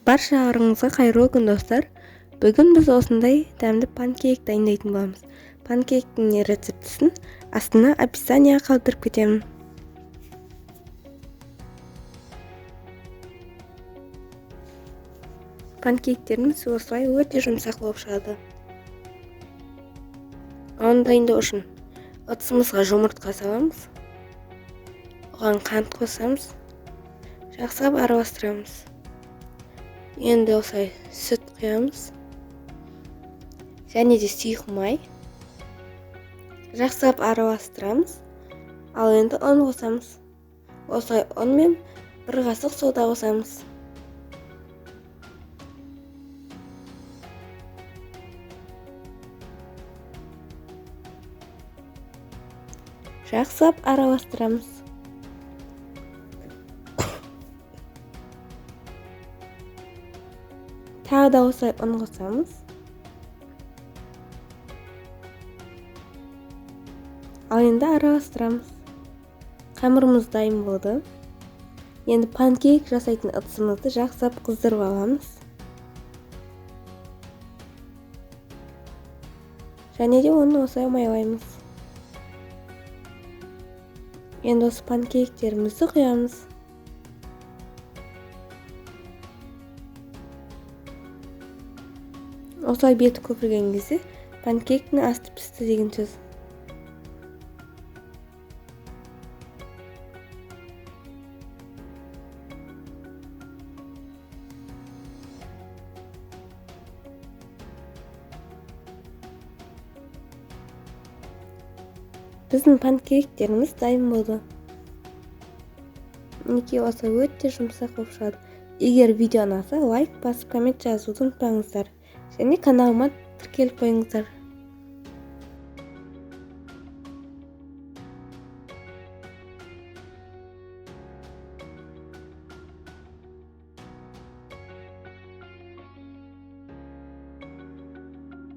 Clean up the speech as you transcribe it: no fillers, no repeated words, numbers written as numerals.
Баршаларыңызға қайырлы күн достар. Бүгін біз осындай дәмді панкейк дайындайтын боламыз. Панкейктің рецептісін астына описанияға қалдырып кетемін. Панкейктеріміз осылай өте жұмсақ болып шығады. Оны дайындау үшін ыдысымызға жұмыртқа саламыз. Оған қант қосамыз. Жақсылап араластырамыз. Енді осылай сүт құямыз. Және де сұйық май. Жақсылап араластырамыз. Ал енді ұн қосамыз. Осылай ұн мен 1 қасық сода қосамыз. Жақсылап араластырамыз. Тағы да осылай ұн қосамыз. Ал енді араластырамыз. Қамырымыз дайын болды. Енді панкейк жасайтын ыдысымызды жақсылап қыздырып аламыз. Және де оны осылай майлаймыз. Енді осы панкейктерімізді құямыз. Осылай беті көпірген кезде панкейктің асты пісті деген сөз. Біздің панкейктеріміз дайын болды. Мінекей осылай өте жұмсақ болып шығады. Егер видео ұнаса, лайк басып коммент жазуды ұмытпаңыздар. Және каналыма тіркеліп қойыңыздар.